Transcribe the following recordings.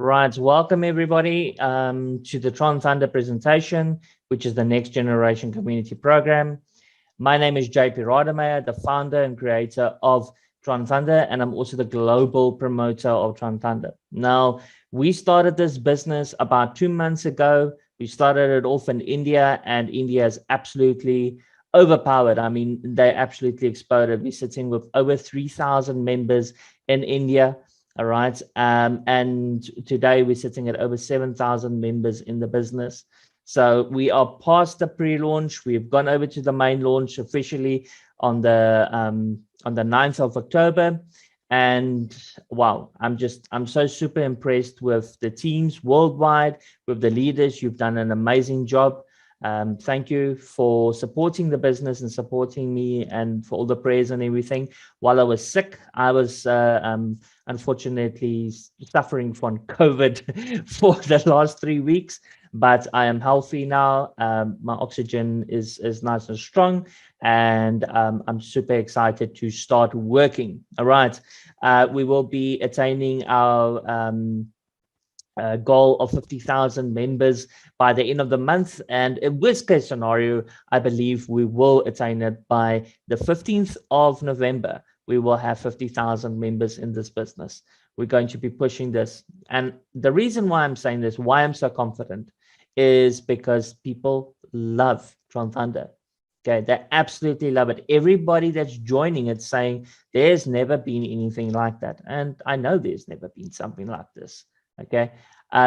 Right, welcome everybody to the Tron Thunder presentation, which is the Next Generation Community Program. My name is JP Rademacher, the founder and creator of Tron Thunder, and I'm also the global promoter of Tron Thunder. Now, we started this business about 2 months ago. We started it off in India, and India is absolutely overpowered. I mean, they absolutely exploded. We're sitting with over 3,000 members in India. All right. And today we're sitting at over 7,000 members in the business. So we are past the pre-launch. We've gone over to the main launch officially on the 9th of October. And wow, I'm so super impressed with the teams worldwide, with the leaders. You've done an amazing job. Thank you for supporting the business and supporting me and for all the prayers and everything. While I was sick, I was unfortunately suffering from COVID for the last 3 weeks, but I am healthy now. My oxygen is nice and strong, and I'm super excited to start working. All right. We will be attaining our goal of 50,000 members by the end of the month. And in worst case scenario, I believe we will attain it by the 15th of November. We will have 50,000 members in this business. We're going to be pushing this. And the reason why I'm saying this, why I'm so confident, is because people love Tron Thunder. Okay, they absolutely love it. Everybody that's joining it saying there's never been anything like that. And I know there's never been something like this. Okay.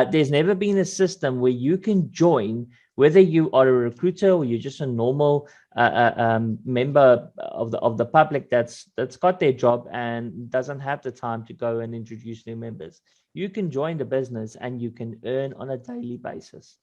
There's never been a system where you can join, whether you are a recruiter or you're just a normal member of the public that's got their job and doesn't have the time to go and introduce new members. You can join the business and you can earn on a daily basis.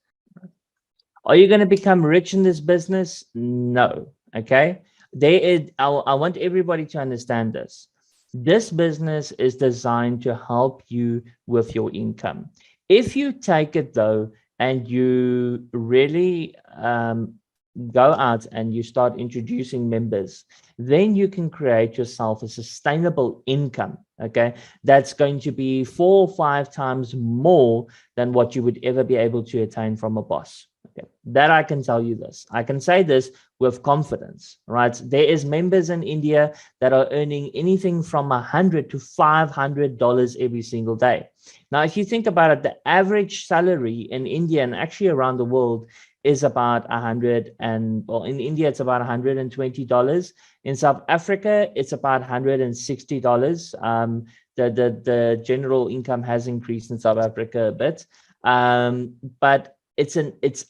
Are you going to become rich in this business? No. Okay. I want everybody to understand this. This business is designed to help you with your income. If you take it though, and you really go out and you start introducing members, then you can create yourself a sustainable income. Okay. That's going to be 4 or 5 times more than what you would ever be able to attain from a boss. Okay. That I can tell you this. I can say this with confidence, right? There is members in India that are earning anything from $100 to $500 every single day. Now, if you think about it, the average salary in India and actually around the world is about 100 and well, in India it's about $120. In South Africa, it's about $160. The general income has increased in South Africa a bit, but it's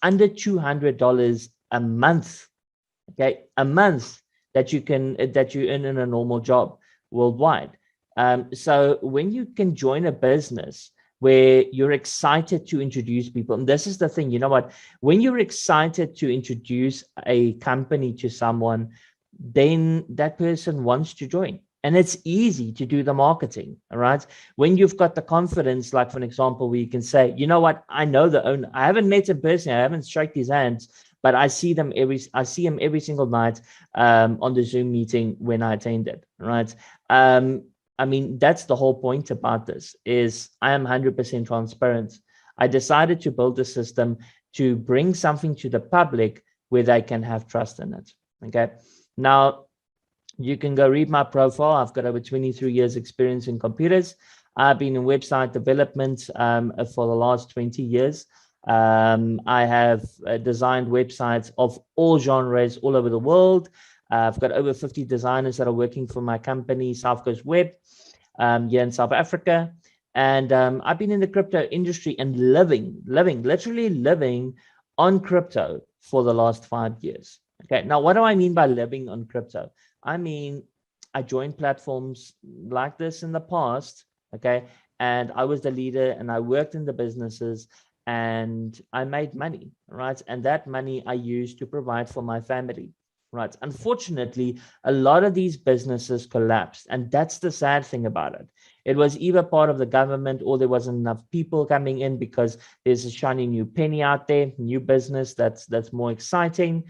under $200 a month. Okay, a month that you earn in a normal job worldwide. So when you can join a business where you're excited to introduce people, and this is the thing, you know what? When you're excited to introduce a company to someone, then that person wants to join. And it's easy to do the marketing, all right? When you've got the confidence, like for an example, where you can say, you know what, I know the owner. I haven't met him personally, I haven't shook his hands, but I see him every single night on the Zoom meeting when I attend it, right? I mean, that's the whole point about this is I am 100% transparent. I decided to build a system to bring something to the public where they can have trust in it. Okay. Now, you can go read my profile. I've got over 23 years experience in computers. I've been in website development for the last 20 years. I have designed websites of all genres all over the world. I've got over 50 designers that are working for my company, South Coast Web, here in South Africa. And I've been in the crypto industry and literally living on crypto for the last 5 years. Okay, now what do I mean by living on crypto? I mean, I joined platforms like this in the past, okay, and I was the leader and I worked in the businesses and I made money, right? And that money I used to provide for my family, right? Unfortunately, a lot of these businesses collapsed, and that's the sad thing about it. It was either part of the government or there wasn't enough people coming in because there's a shiny new penny out there, new business that's more exciting.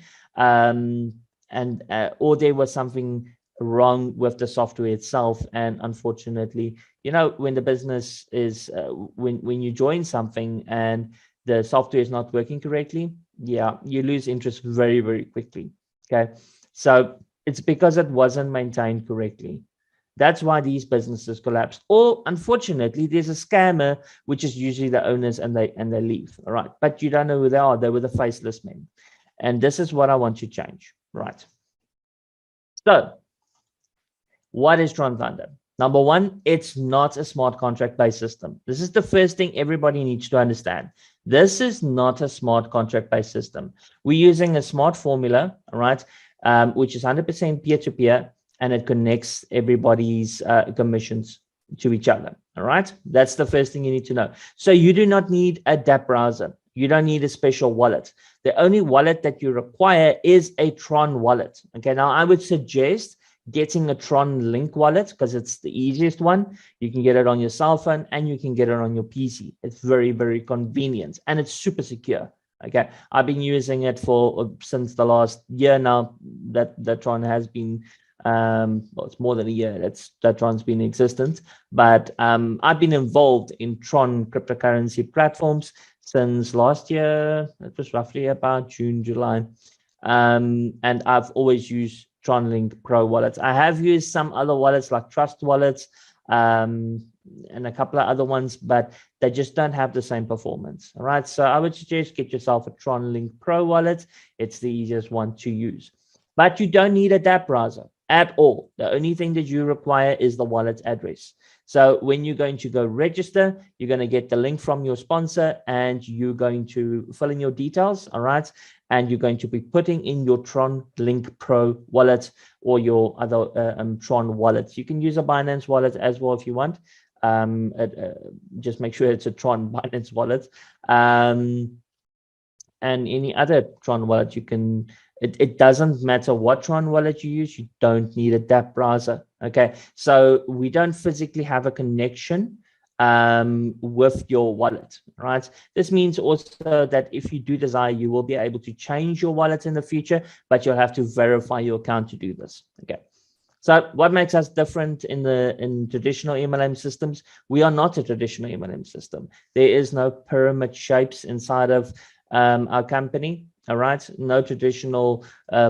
And or there was something wrong with the software itself. And unfortunately, you know, when the business is when you join something and the software is not working correctly, yeah, you lose interest very, very quickly. Okay, so it's because it wasn't maintained correctly. That's why these businesses collapsed. Or unfortunately, there's a scammer, which is usually the owners, and they leave. All right, but you don't know who they are. They were the faceless men, and this is what I want to change. Right. So, what is Tron Thunder? Number one, it's not a smart contract-based system. This is the first thing everybody needs to understand. This is not a smart contract-based system. We're using a smart formula, all right, which is 100% peer-to-peer, and it connects everybody's commissions to each other. All right, that's the first thing you need to know. So you do not need a dApp browser. You don't need a special wallet. The only wallet that you require is a Tron wallet. Okay, now I would suggest getting a Tron Link wallet because it's the easiest one. You can get it on your cell phone and you can get it on your PC. It's very, very convenient and it's super secure. Okay, I've been using it for since the last year now that Tron has been well, it's more than a year that Tron's been in existence, but I've been involved in Tron cryptocurrency platforms since last year. It was roughly about June, July, and I've always used TronLink Pro wallets. I have used some other wallets like Trust wallets and a couple of other ones, but they just don't have the same performance. All right, so I would suggest get yourself a TronLink Pro wallet. It's the easiest one to use, but you don't need a dApp browser at all. The only thing that you require is the wallet address. So when you're going to go register, you're going to get the link from your sponsor and you're going to fill in your details, all right? And you're going to be putting in your Tron Link Pro wallet or your other Tron wallets. You can use a Binance wallet as well if you want. Just make sure it's a Tron Binance wallet. And any other Tron wallet you can, it doesn't matter what Tron wallet you use, you don't need a dApp browser. Okay, so we don't physically have a connection with your wallet, right? This means also that if you do desire, you will be able to change your wallet in the future, but you'll have to verify your account to do this. Okay. So what makes us different in traditional MLM systems? We are not a traditional MLM system. There is no pyramid shapes inside of our company. All right, no traditional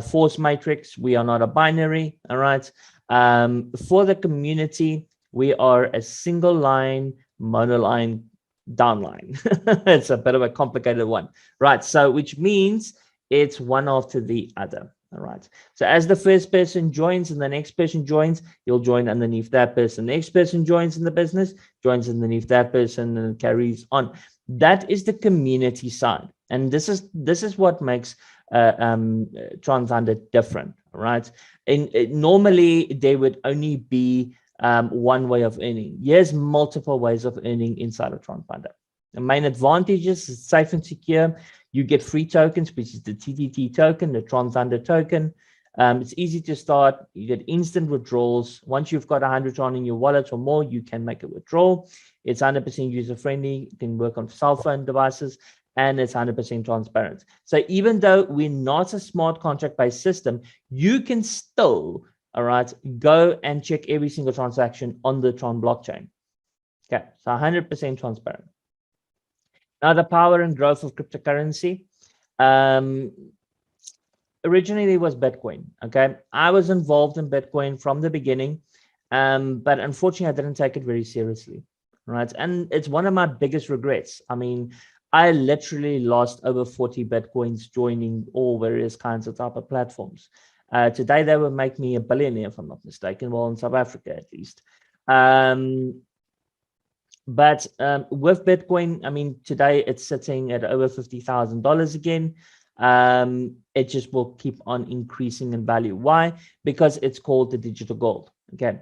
force matrix. We are not a binary. All right. For the community, we are a single line, monoline, downline. It's a bit of a complicated one, right? So which means it's one after the other. All right. So as the first person joins and the next person joins, you'll join underneath that person. The next person joins in the business, joins underneath that person, and it carries on. That is the community side, and this is what makes Tron Thunder different, right? And normally there would only be one way of earning. There's multiple ways of earning inside of Tron Thunder. The main advantages is safe and secure. You get free tokens, which is the TTT token, the Tron Thunder token. It's easy to start. You get instant withdrawals. Once you've got 100 Tron in your wallet or more, you can make a withdrawal. It's 100% user-friendly. It can work on cell phone devices, and it's 100% transparent. So even though we're not a smart contract-based system, you can still, all right, go and check every single transaction on the Tron blockchain. Okay, so 100% transparent. Now, the power and growth of cryptocurrency. Originally, it was Bitcoin. Okay, I was involved in Bitcoin from the beginning, but unfortunately, I didn't take it very seriously. Right, and it's one of my biggest regrets. I mean, I literally lost over 40 Bitcoins joining all various kinds of type of platforms. Today, they would make me a billionaire, if I'm not mistaken. Well, in South Africa, at least. But with Bitcoin, I mean, today it's sitting at over $50,000 again. It just will keep on increasing in value. Why? Because it's called the digital gold. Okay,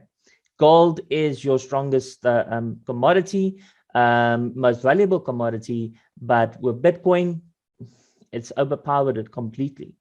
gold is your strongest commodity, most valuable commodity. But with Bitcoin, it's overpowered it completely.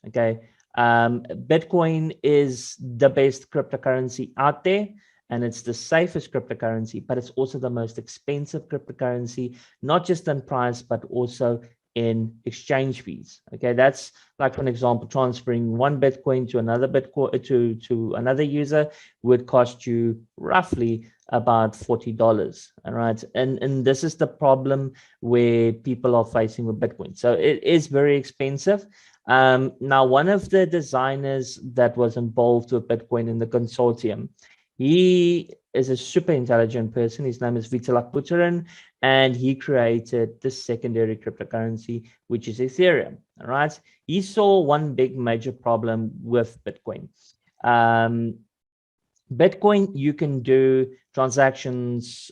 Okay, Bitcoin is the best cryptocurrency out there. And it's the safest cryptocurrency, but it's also the most expensive cryptocurrency, not just in price, but also in exchange fees. Okay, that's like, for an example, transferring one Bitcoin to another Bitcoin to another user would cost you roughly about $40. All right, and this is the problem where people are facing with Bitcoin. So it is very expensive. Now, one of the designers that was involved with Bitcoin in the consortium, he is a super intelligent person. His name is Vitalik Buterin, and he created the secondary cryptocurrency, which is Ethereum. All right. He saw one big major problem with Bitcoin. Bitcoin, you can do transactions,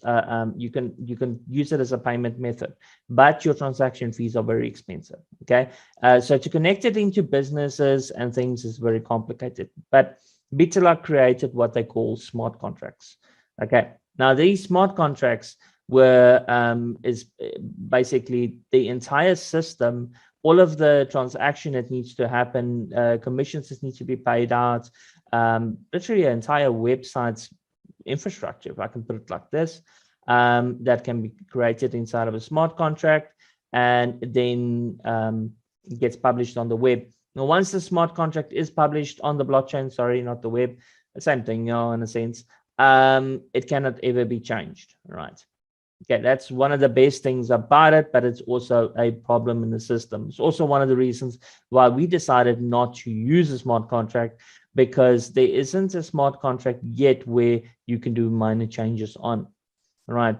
you can use it as a payment method, but your transaction fees are very expensive. Okay, so to connect it into businesses and things is very complicated. But Vitalik created what they call smart contracts. Okay, now these smart contracts were is basically the entire system. All of the transaction that needs to happen, commissions that need to be paid out, literally an entire website's infrastructure, if I can put it like this, that can be created inside of a smart contract, and then gets published on the web. Now, once the smart contract is published on the blockchain, sorry, not the web, the same thing, in a sense, it cannot ever be changed, right? Okay, that's one of the best things about it, but it's also a problem in the system. It's also one of the reasons why we decided not to use a smart contract, because there isn't a smart contract yet where you can do minor changes on, right?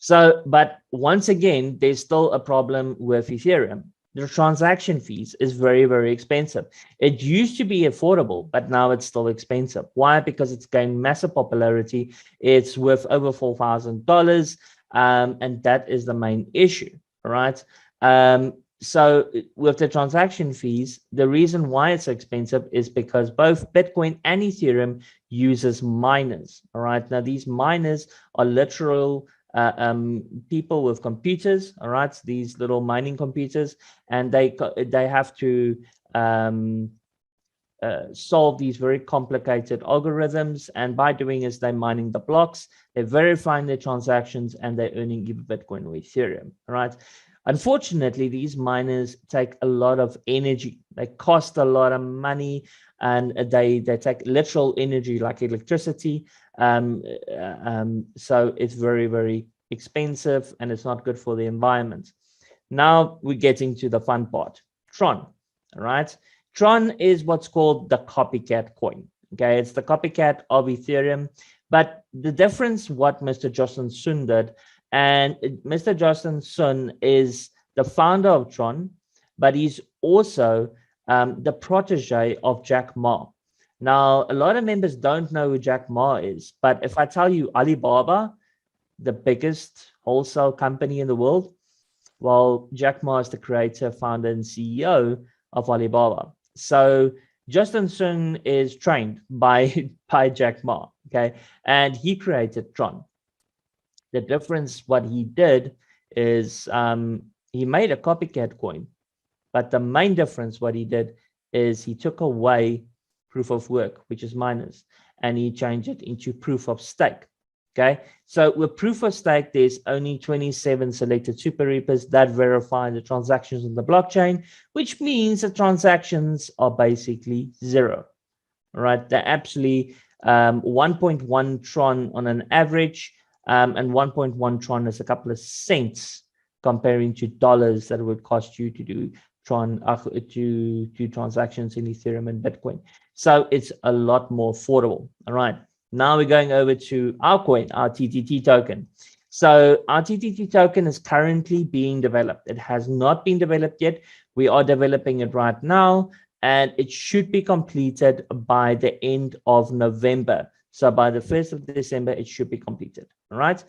So, but once again, there's still a problem with Ethereum. The transaction fees is very, very expensive. It used to be affordable, but now it's still expensive. Why? Because it's gained massive popularity. It's worth over $4,000, and that is the main issue, right? So with the transaction fees, the reason why it's expensive is because both Bitcoin and Ethereum uses miners, all right? Now, these miners are literal people with computers, all right, these little mining computers, and they have to solve these very complicated algorithms, and by doing is they're mining the blocks, they're verifying their transactions, and they're earning either Bitcoin or Ethereum, all right? Unfortunately, these miners take a lot of energy. They cost a lot of money, and they take literal energy like electricity. So it's very, very expensive, and it's not good for the environment. Now we're getting to the fun part, Tron, all right? Tron is what's called the copycat coin. Okay, it's the copycat of Ethereum, but the difference what Mr. Justin Sun did, and Mr. Justin Sun is the founder of Tron, but he's also the protege of Jack Ma. Now, a lot of members don't know who Jack Ma is, but if I tell you Alibaba, the biggest wholesale company in the world, well, Jack Ma is the creator, founder, and CEO of Alibaba. So Justin Sun is trained by Jack Ma, okay, and he created Tron. The difference, what he did is he made a copycat coin, but the main difference, what he did is he took away proof of work, which is miners, and he changed it into proof of stake. Okay, so with proof of stake, there's only 27 selected super repos that verify the transactions on the blockchain, which means the transactions are basically zero. All right, they're actually 1.1 Tron on an average, and 1.1 Tron is a couple of cents comparing to dollars that it would cost you to do Tron to do transactions in Ethereum and Bitcoin. So it's a lot more affordable. All right. Now we're going over to our coin, our TTT token. So our TTT token is currently being developed. It has not been developed yet. We are developing it right now, and it should be completed by the end of November. So by the 1st of December, it should be completed. All right.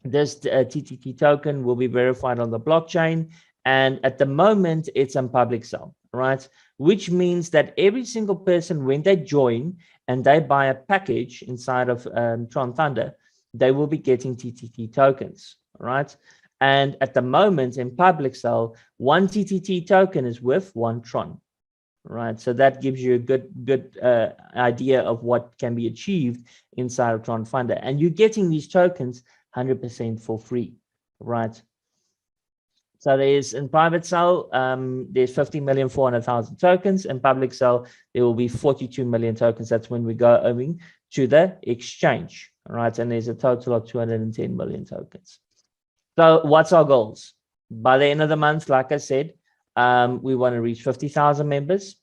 This TTT token will be verified on the blockchain, and at the moment, it's on public sale, right? Which means that every single person, when they join and they buy a package inside of Tron Thunder, they will be getting TTT tokens, right? And at the moment, in public sale, one TTT token is worth one Tron, right? So that gives you a good idea of what can be achieved inside of Tron Thunder. And you're getting these tokens 100% for free, right? So there's in private sale, there's 50,400,000 tokens. In public sale, there will be 42 million tokens. That's when we go over to the exchange, all right? And there's a total of 210 million tokens. So what's our goals? By the end of the month, like I said, we want to reach 50,000 members.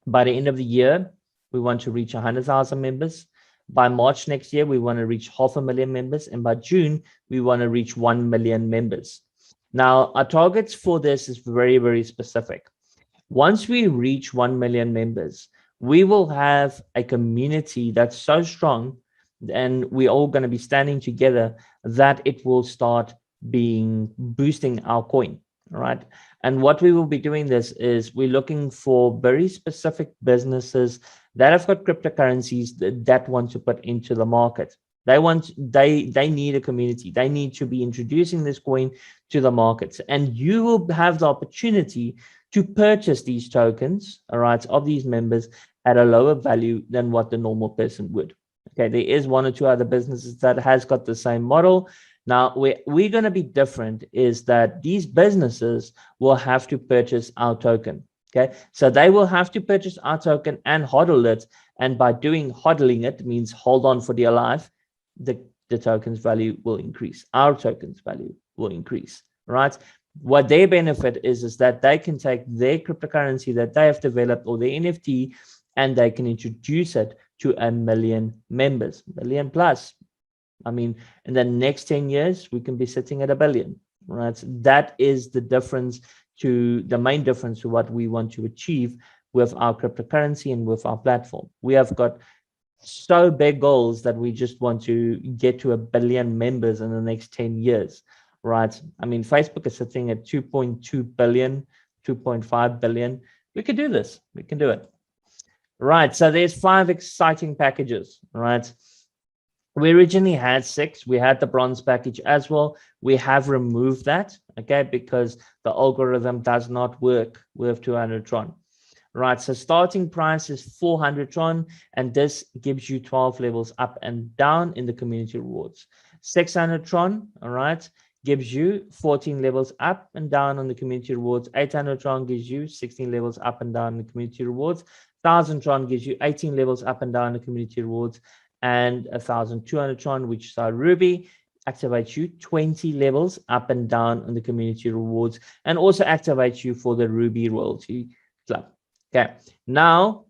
By the end of the year, we want to reach 100,000 members. By March next year, we want to reach 500,000 members. And by June, we want to reach 1 million members. Now, our targets for this is very, very specific. Once we reach 1 million members, we will have a community that's so strong, and we're all going to be standing together, that it will start boosting our coin, right? And what we will be doing this is we're looking for very specific businesses that have got cryptocurrencies that want to put into the market. They need a community. They need to be introducing this coin to the markets, and you will have the opportunity to purchase these tokens, all right, of these members at a lower value than what the normal person would. Okay, there is one or two other businesses that has got the same model. Now, we're going to be different is that these businesses will have to purchase our token. Okay, so they will have to purchase our token and hodl it. And by hodling it means hold on for dear life, the token's value will increase. Our token's value will increase, right? What their benefit is that they can take their cryptocurrency that they have developed or their NFT, and they can introduce it to 1 million members, 1 million plus. I mean, in the next 10 years, we can be sitting at 1 billion, right? So that is the difference the main difference to what we want to achieve with our cryptocurrency and with our platform. We have got so big goals that we just want to get to 1 billion members in the next 10 years, right? I mean, Facebook is sitting at 2.2 billion, 2.5 billion. We could do this. We can do it. Right, so there's 5 exciting packages, right? We originally had 6. We had the bronze package as well. We have removed that, okay, because the algorithm does not work with 200 Tron. Right, so starting price is 400 Tron, and this gives you 12 levels up and down in the community rewards. 600 Tron, all right, gives you 14 levels up and down on the community rewards. 800 Tron gives you 16 levels up and down in the community rewards. 1,000 Tron gives you 18 levels up and down the community rewards, and 1,200 Tron, which is our Ruby, activates you 20 levels up and down on the community rewards, and also activates you for the Ruby Royalty Club. Okay, now,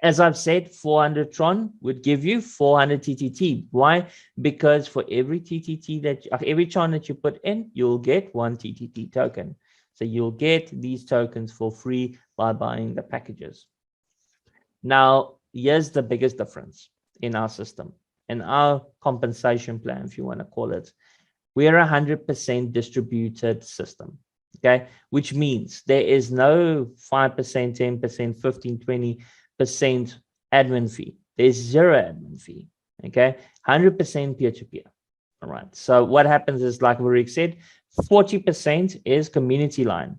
as I've said, 400 Tron would give you 400 TTT. Why? Because for every TTT every Tron that you put in, you'll get 1 TTT token. So you'll get these tokens for free by buying the packages. Now, here's the biggest difference in our system, in our compensation plan, if you want to call it. We're a 100% distributed system, okay? Which means there is no 5%, 10%, 15, 20% admin fee. There's 0 admin fee, okay? 100% peer-to-peer, all right? So what happens is, like Varric said, 40% is community line.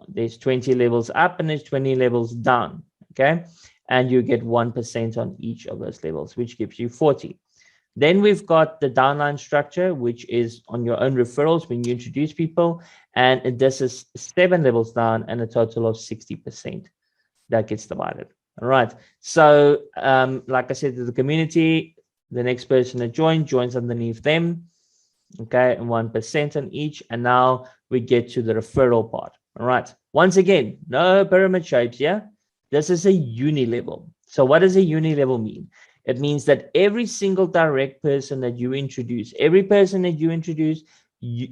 There's 20 levels up and there's 20 levels down, okay? And you get 1% on each of those levels, which gives you 40. Then we've got the downline structure, which is on your own referrals when you introduce people. And this is 7 levels down and a total of 60% that gets divided. All right. So like I said, to the community, the next person that joins underneath them. Okay, and 1% on each. And now we get to the referral part. All right. Once again, no pyramid shapes here. This is a uni level. So what does a uni level mean? It means that every single direct person that you introduce, every person that you introduce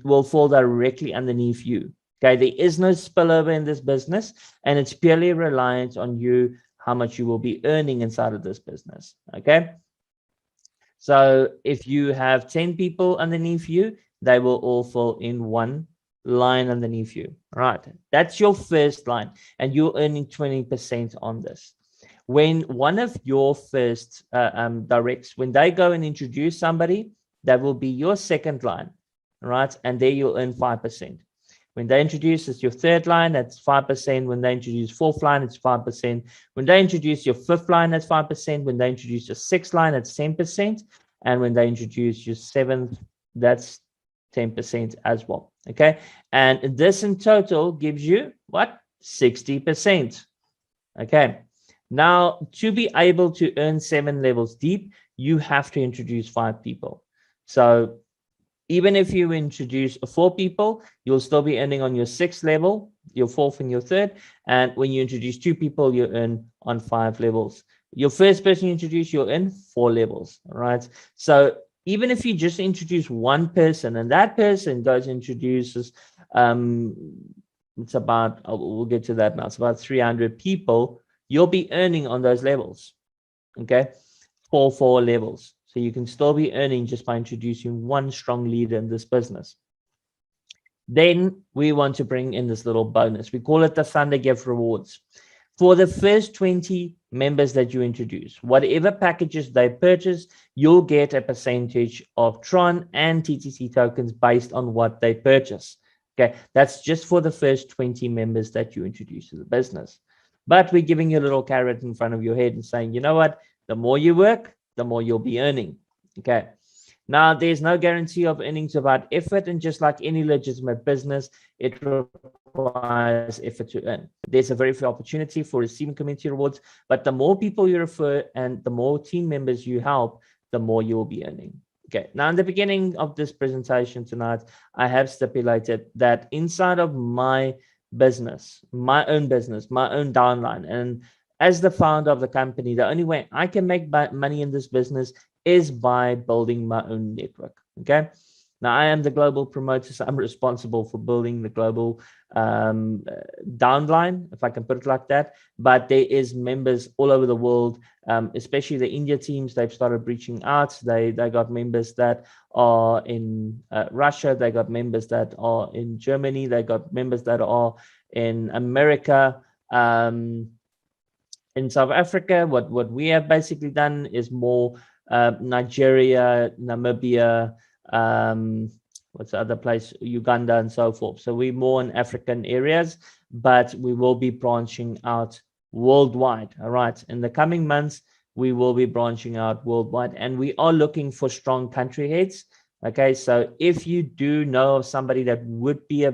will fall directly underneath you. Okay, there is no spillover in this business, and it's purely reliant on you, how much you will be earning inside of this business. Okay. So if you have 10 people underneath you, they will all fall in one line underneath you. Right. That's your first line, and you're earning 20% on this. When one of your first directs, when they go and introduce somebody, that will be your second line, right? And there you'll earn 5%. When they introduce your third line, that's 5%. When they introduce fourth line, it's 5%. When they introduce your fifth line, that's 5%. When they introduce your sixth line, that's 10%. And when they introduce your seventh, that's 10% as well. Okay. And this in total gives you what? 60%. Okay. Now, to be able to earn 7 levels deep, you have to introduce 5 people. So even if you introduce 4 people, you'll still be earning on your 6th level, your 4th and your 3rd. And when you introduce 2 people, you earn on 5 levels. Your first person you introduce, you'll earn 4 levels. All right. So even if you just introduce 1 person and that person goes and introduces, it's about, we'll get to that now, it's about 300 people, you'll be earning on those levels. Okay. 4 levels. So you can still be earning just by introducing 1 strong leader in this business. Then we want to bring in this little bonus. We call it the Thunder Gift Rewards. For the first 20 members that you introduce, whatever packages they purchase, you'll get a percentage of Tron and TTC tokens based on what they purchase. Okay, that's just for the first 20 members that you introduce to the business. But we're giving you a little carrot in front of your head and saying, you know what? The more you work, the more you'll be earning. Okay. Now, there's no guarantee of earnings without effort, and just like any legitimate business, it requires effort to earn. There's a very fair opportunity for receiving community rewards, but the more people you refer and the more team members you help, the more you will be earning. Okay, now in the beginning of this presentation tonight, I have stipulated that inside of my business, my own downline, and as the founder of the company, the only way I can make money in this business is by building my own network. Okay. Now I am the global promoter, so I'm responsible for building the global downline, if I can put it like that. But there is members all over the world, especially the India teams. They've started reaching out. They got members that are in Russia. They got members that are in Germany. They got members that are in America. In South Africa, what we have basically done is more Nigeria, Namibia, what's the other place, Uganda, and so forth. So we're more in African areas, but we will be branching out worldwide. All right. In the coming months, we will be branching out worldwide, and we are looking for strong country heads. Okay. So if you do know of somebody that would be a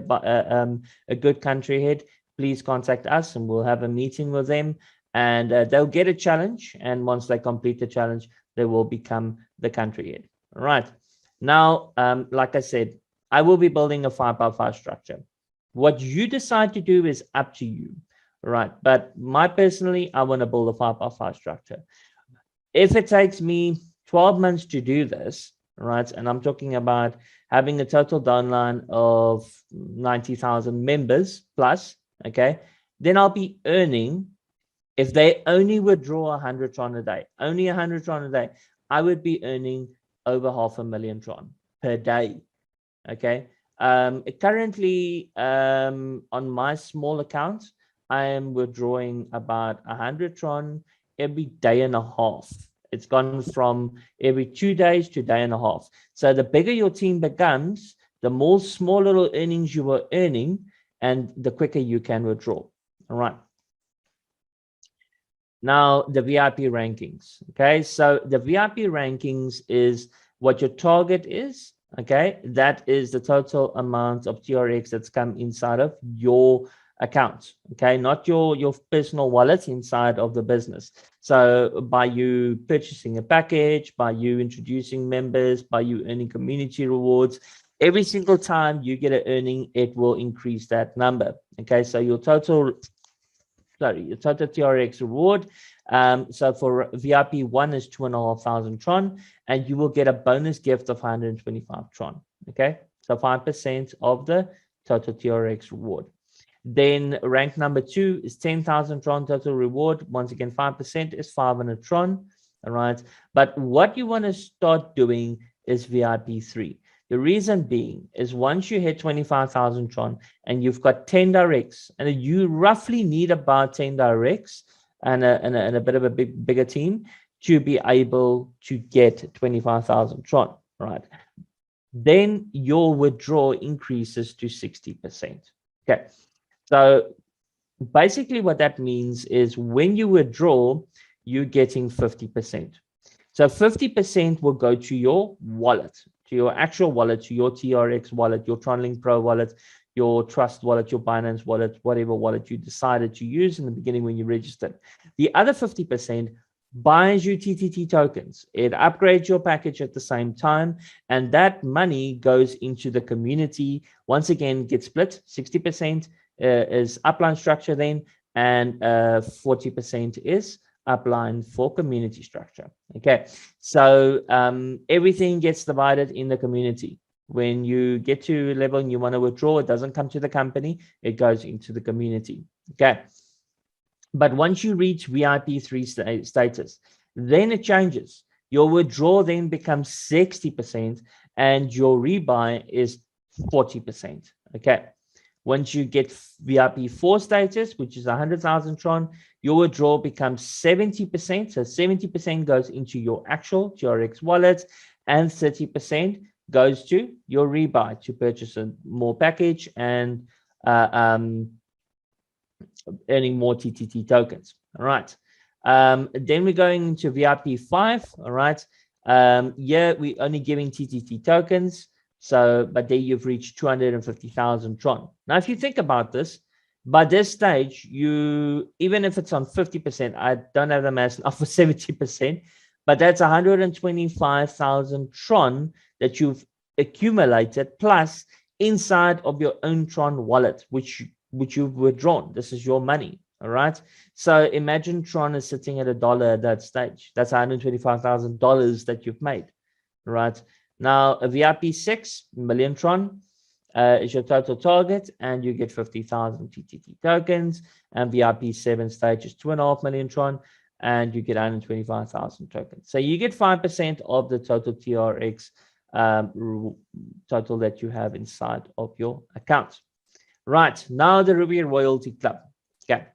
good country head, please contact us and we'll have a meeting with them. And they'll get a challenge. And once they complete the challenge, they will become the country head. All right. Now, like I said, I will be building a 5x5 structure. What you decide to do is up to you. All right. But personally, I want to build a 5x5 structure. If it takes me 12 months to do this, right, and I'm talking about having a total downline of 90,000 members plus, okay, then I'll be earning, if they only withdraw 100 Tron a day, only 100 Tron a day, I would be earning over 500,000 Tron per day. Okay. Currently, on my small account, I am withdrawing about 100 Tron every day and a half. It's gone from every 2 days to day and a half. So the bigger your team becomes, the more small little earnings you are earning, and the quicker you can withdraw. All right. Now, the VIP rankings. Okay, so the VIP rankings is what your target is. Okay, that is the total amount of TRX that's come inside of your account. Okay, not your personal wallet, inside of the business. So by you purchasing a package, by you introducing members, by you earning community rewards, every single time you get an earning, it will increase that number. Okay, so your total TRX reward. So for VIP 1 is 2,500 Tron, and you will get a bonus gift of 125 Tron. Okay, so 5% of the total TRX reward. Then rank number 2 is 10,000 Tron total reward. Once again, 5% is 500 Tron. All right, but what you want to start doing is VIP 3. The reason being is once you hit 25,000 Tron and you've got 10 directs, and you roughly need about 10 directs and a bit of a bigger team to be able to get 25,000 Tron, right? Then your withdrawal increases to 60%. Okay, so basically what that means is when you withdraw, you're getting 50%. So 50% will go to your wallet. to your actual wallet, to your TRX wallet, your TronLink Pro wallet, your Trust wallet, your Binance wallet, whatever wallet you decided to use in the beginning when you registered. The other 50% buys you TTT tokens. It upgrades your package at the same time, and that money goes into the community. Once again, gets split. 60% is upline structure then, and 40% is upline for community structure. Okay, so everything gets divided in the community. When you get to a level and you want to withdraw, it doesn't come to the company, it goes into the community. Okay, but once you reach VIP3 status, then it changes. Your withdrawal then becomes 60% and your rebuy is 40%. Okay, once you get VIP4 status, which is 100,000 Tron, your withdrawal becomes 70%. So 70% goes into your actual TRX wallet and 30% goes to your rebuy to purchase a more package and earning more TTT tokens. All right. Then we're going into VIP5. All right. Here we're only giving TTT tokens. So, but there you've reached 250,000 Tron. Now, if you think about this, by this stage, you, even if it's on 50%, I don't have the math now for 70%, but that's 125,000 Tron that you've accumulated plus inside of your own Tron wallet, which you've withdrawn. This is your money. All right. So imagine Tron is sitting at $1 at that stage. That's $125,000 that you've made. Right. Now, a VIP 6 million Tron is your total target, and you get 50,000 TTT tokens. And VIP 7 stage is 2.5 million Tron, and you get 125,000 tokens. So you get 5% of the total TRX total that you have inside of your account. Right, now the Ruby Royalty Club. Okay.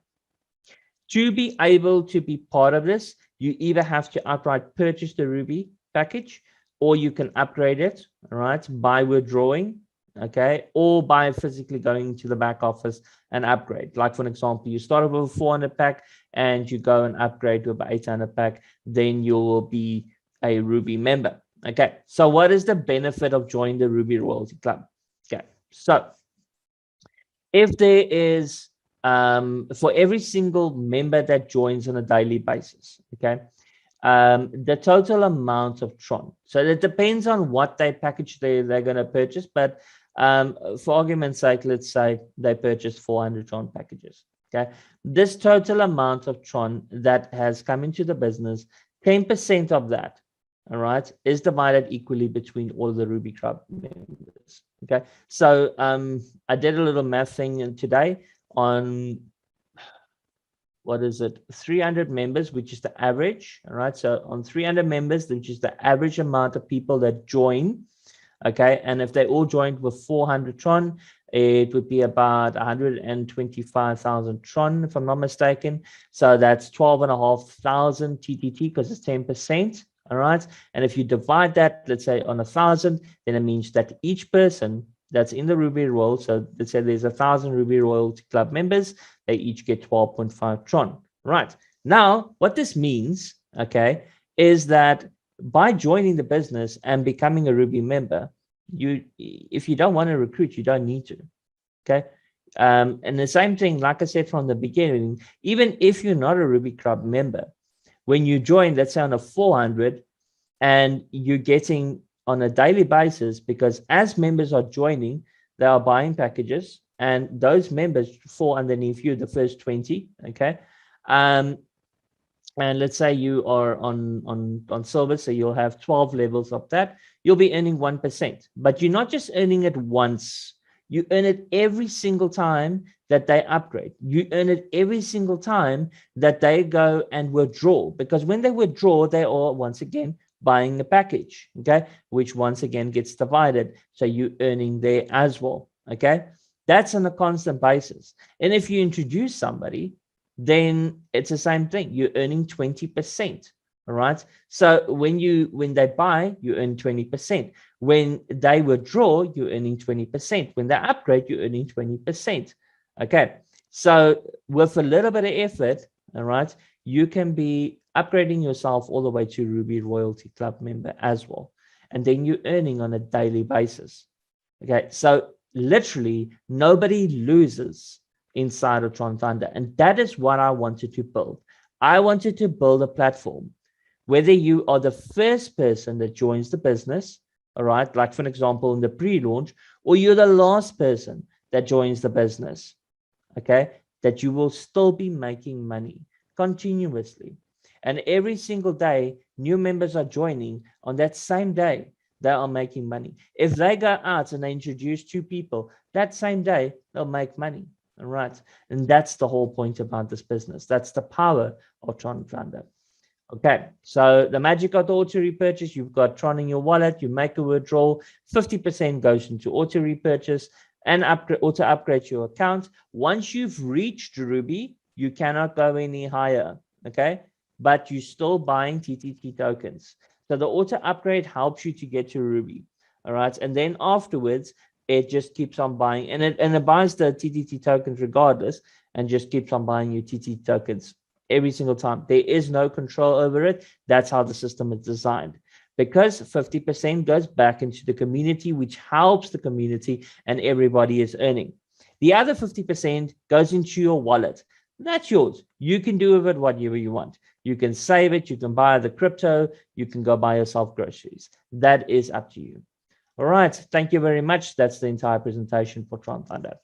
To be able to be part of this, you either have to outright purchase the Ruby package, or you can upgrade it, all right, by withdrawing, okay, or by physically going to the back office and upgrade. Like, for example, you start with a 400 pack and you go and upgrade to about 800 pack, then you will be a Ruby member. Okay, so what is the benefit of joining the Ruby Royalty Club? Okay, so if there is, for every single member that joins on a daily basis, okay, the total amount of Tron. So it depends on what they package they're going to purchase. But for argument's sake, let's say they purchase 400 Tron packages. Okay, this total amount of Tron that has come into the business, 10% of that, all right, is divided equally between all the Ruby Club members. Okay, so I did a little math thing today on, what is it, 300 members, which is the average. All right, so on 300 members, which is the average amount of people that join. Okay, and if they all joined with 400 Tron, it would be about 125,000 Tron, if I'm not mistaken. So that's 12,500 TTT, because it's 10%. All right, and if you divide that, let's say, on 1,000, then it means that each person that's in the Ruby Royal, so let's say there's 1,000 Ruby Royalty Club members, they each get 12.5 Tron. Right, now what this means, okay, is that by joining the business and becoming a Ruby member, you, if you don't want to recruit, you don't need to. Okay, and the same thing, like I said from the beginning, even if you're not a Ruby Club member, when you join, let's say on a 400, and you're getting on a daily basis, because as members are joining, they are buying packages, and those members fall underneath you, the first 20. Okay, and let's say you are on silver, so you'll have 12 levels of that. You'll be earning 1%, but you're not just earning it once. You earn it every single time that they upgrade. You earn it every single time that they go and withdraw, because when they withdraw, they are once again buying the package, okay, which once again gets divided. So you're earning there as well, okay? That's on a constant basis. And if you introduce somebody, then it's the same thing. You're earning 20%, all right? So when they buy, you earn 20%. When they withdraw, you're earning 20%. When they upgrade, you're earning 20%. Okay, so with a little bit of effort, all right, you can be upgrading yourself all the way to Ruby Royalty Club member as well. and then you're earning on a daily basis. Okay, so literally nobody loses inside of Tron Thunder, and that is what I wanted to build. I wanted to build a platform, whether you are the first person that joins the business, all right, like for example in the pre-launch, or you're the last person that joins the business, okay, that you will still be making money continuously. And every single day, new members are joining. On that same day, they are making money. If they go out and they introduce 2 people, that same day, they'll make money. All right. And that's the whole point about this business. That's the power of Tron Thunder. Okay, so the magic of the auto repurchase, you've got Tron in your wallet, you make a withdrawal, 50% goes into auto repurchase and auto upgrade your account. Once you've reached Ruby, you cannot go any higher, okay? But you're still buying TTT tokens. So the auto upgrade helps you to get to Ruby, all right? And then afterwards, it just keeps on buying, and it buys the TTT tokens regardless, and just keeps on buying your TTT tokens every single time. There is no control over it. That's how the system is designed. Because 50% goes back into the community, which helps the community, and everybody is earning. The other 50% goes into your wallet. That's yours. You can do with it whatever you want. You can save it. You can buy the crypto. You can go buy yourself groceries. That is up to you. All right. Thank you very much. That's the entire presentation for Tron Thunder.